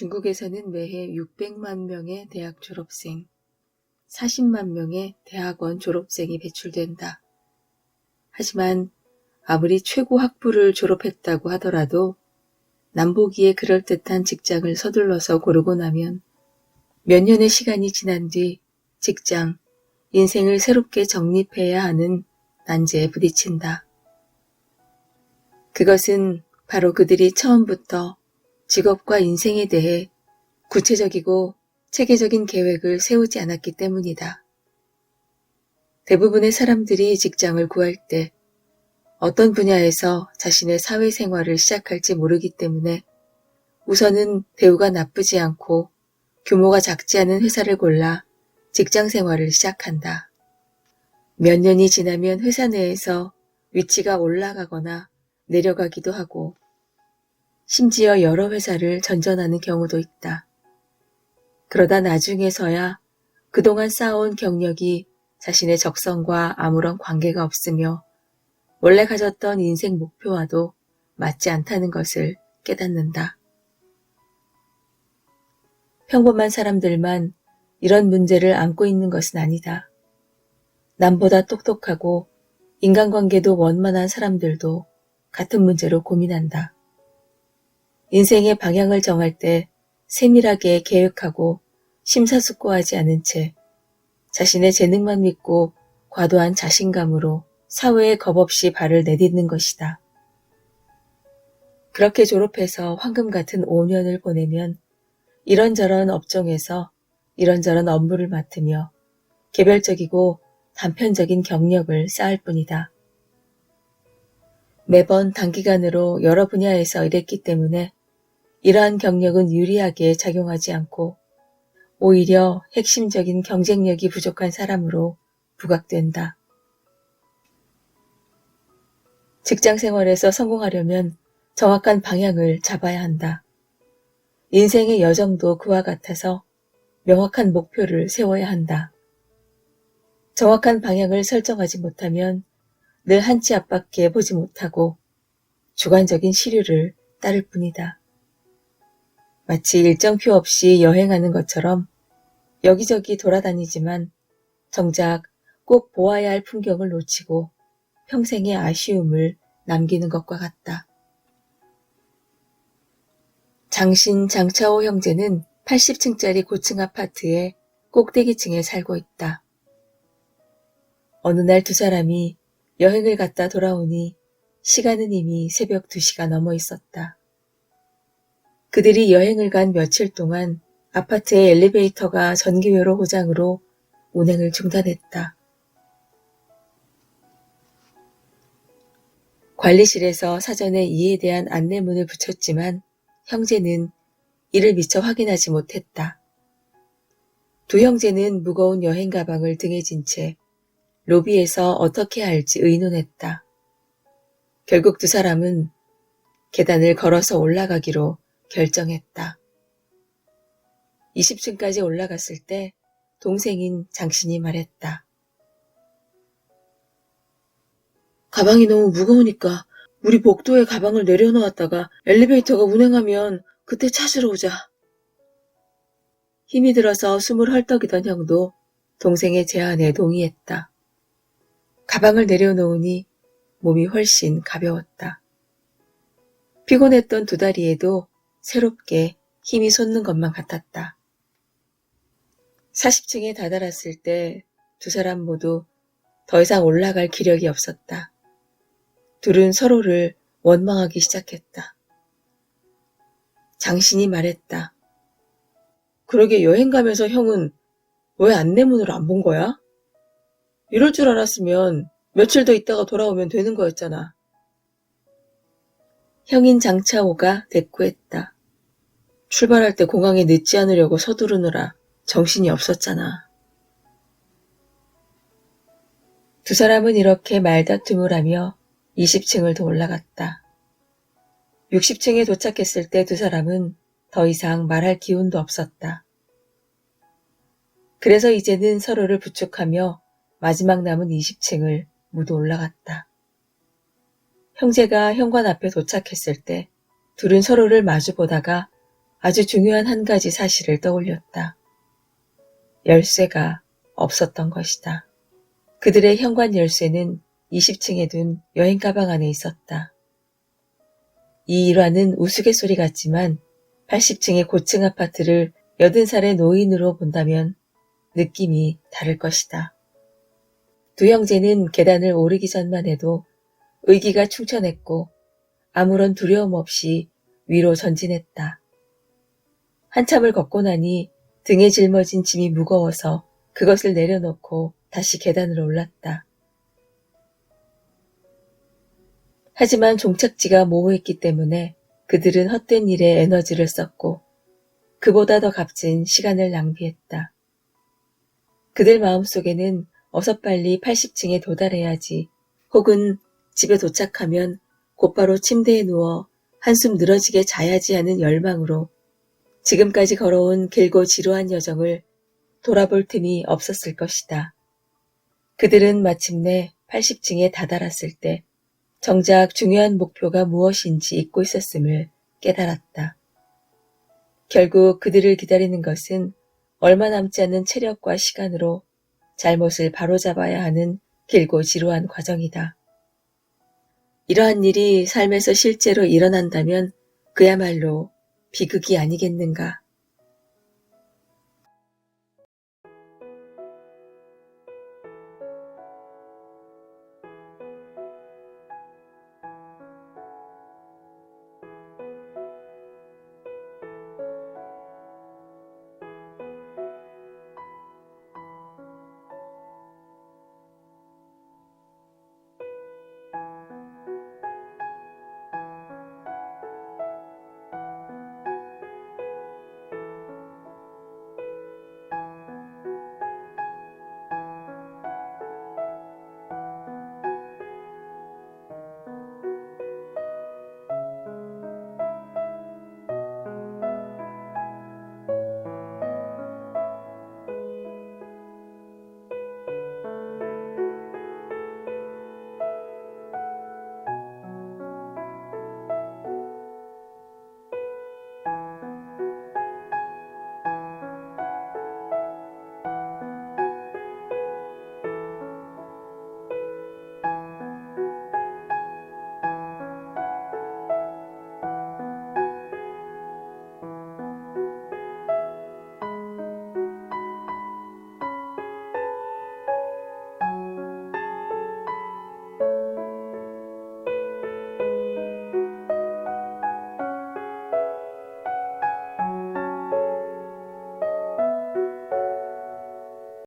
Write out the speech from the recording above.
중국에서는 매해 600만 명의 대학 졸업생, 40만 명의 대학원 졸업생이 배출된다. 하지만 아무리 최고 학부를 졸업했다고 하더라도 남보기에 그럴듯한 직장을 서둘러서 고르고 나면 몇 년의 시간이 지난 뒤 직장, 인생을 새롭게 정립해야 하는 난제에 부딪힌다. 그것은 바로 그들이 처음부터 직업과 인생에 대해 구체적이고 체계적인 계획을 세우지 않았기 때문이다. 대부분의 사람들이 직장을 구할 때 어떤 분야에서 자신의 사회생활을 시작할지 모르기 때문에 우선은 대우가 나쁘지 않고 규모가 작지 않은 회사를 골라 직장 생활을 시작한다. 몇 년이 지나면 회사 내에서 위치가 올라가거나 내려가기도 하고 심지어 여러 회사를 전전하는 경우도 있다. 그러다 나중에서야 그동안 쌓아온 경력이 자신의 적성과 아무런 관계가 없으며 원래 가졌던 인생 목표와도 맞지 않다는 것을 깨닫는다. 평범한 사람들만 이런 문제를 안고 있는 것은 아니다. 남보다 똑똑하고 인간관계도 원만한 사람들도 같은 문제로 고민한다. 인생의 방향을 정할 때 세밀하게 계획하고 심사숙고하지 않은 채 자신의 재능만 믿고 과도한 자신감으로 사회에 겁없이 발을 내딛는 것이다. 그렇게 졸업해서 황금 같은 5년을 보내면 이런저런 업종에서 이런저런 업무를 맡으며 개별적이고 단편적인 경력을 쌓을 뿐이다. 매번 단기간으로 여러 분야에서 일했기 때문에 이러한 경력은 유리하게 작용하지 않고 오히려 핵심적인 경쟁력이 부족한 사람으로 부각된다. 직장 생활에서 성공하려면 정확한 방향을 잡아야 한다. 인생의 여정도 그와 같아서 명확한 목표를 세워야 한다. 정확한 방향을 설정하지 못하면 늘 한 치 앞밖에 보지 못하고 주관적인 시류를 따를 뿐이다. 마치 일정표 없이 여행하는 것처럼 여기저기 돌아다니지만 정작 꼭 보아야 할 풍경을 놓치고 평생의 아쉬움을 남기는 것과 같다. 장신 장차오 형제는 80층짜리 고층 아파트의 꼭대기층에 살고 있다. 어느 날 두 사람이 여행을 갔다 돌아오니 시간은 이미 새벽 2시가 넘어 있었다. 그들이 여행을 간 며칠 동안 아파트의 엘리베이터가 전기회로 고장으로 운행을 중단했다. 관리실에서 사전에 이에 대한 안내문을 붙였지만 형제는 이를 미처 확인하지 못했다. 두 형제는 무거운 여행 가방을 등에 진 채 로비에서 어떻게 할지 의논했다. 결국 두 사람은 계단을 걸어서 올라가기로 결정했다. 20층까지 올라갔을 때 동생인 장신이 말했다. 가방이 너무 무거우니까 우리 복도에 가방을 내려놓았다가 엘리베이터가 운행하면 그때 찾으러 오자. 힘이 들어서 숨을 헐떡이던 형도 동생의 제안에 동의했다. 가방을 내려놓으니 몸이 훨씬 가벼웠다. 피곤했던 두 다리에도 새롭게 힘이 솟는 것만 같았다. 40층에 다다랐을 때 두 사람 모두 더 이상 올라갈 기력이 없었다. 둘은 서로를 원망하기 시작했다. 장신이 말했다. 그러게 여행 가면서 형은 왜 안내문을 안 본 거야? 이럴 줄 알았으면 며칠 더 있다가 돌아오면 되는 거였잖아. 형인 장차오가 대꾸했다. 출발할 때 공항에 늦지 않으려고 서두르느라 정신이 없었잖아. 두 사람은 이렇게 말다툼을 하며 20층을 더 올라갔다. 60층에 도착했을 때 두 사람은 더 이상 말할 기운도 없었다. 그래서 이제는 서로를 부축하며 마지막 남은 20층을 모두 올라갔다. 형제가 현관 앞에 도착했을 때 둘은 서로를 마주보다가 아주 중요한 한 가지 사실을 떠올렸다. 열쇠가 없었던 것이다. 그들의 현관 열쇠는 20층에 둔 여행 가방 안에 있었다. 이 일화는 우스갯소리 같지만 80층의 고층 아파트를 80살의 노인으로 본다면 느낌이 다를 것이다. 두 형제는 계단을 오르기 전만 해도 의기가 충천했고 아무런 두려움 없이 위로 전진했다. 한참을 걷고 나니 등에 짊어진 짐이 무거워서 그것을 내려놓고 다시 계단을 올랐다. 하지만 종착지가 모호했기 때문에 그들은 헛된 일에 에너지를 썼고 그보다 더 값진 시간을 낭비했다. 그들 마음속에는 어서 빨리 80층에 도달해야지, 혹은 집에 도착하면 곧바로 침대에 누워 한숨 늘어지게 자야지 하는 열망으로 지금까지 걸어온 길고 지루한 여정을 돌아볼 틈이 없었을 것이다. 그들은 마침내 80층에 다다랐을 때 정작 중요한 목표가 무엇인지 잊고 있었음을 깨달았다. 결국 그들을 기다리는 것은 얼마 남지 않은 체력과 시간으로 잘못을 바로잡아야 하는 길고 지루한 과정이다. 이러한 일이 삶에서 실제로 일어난다면 그야말로 비극이 아니겠는가.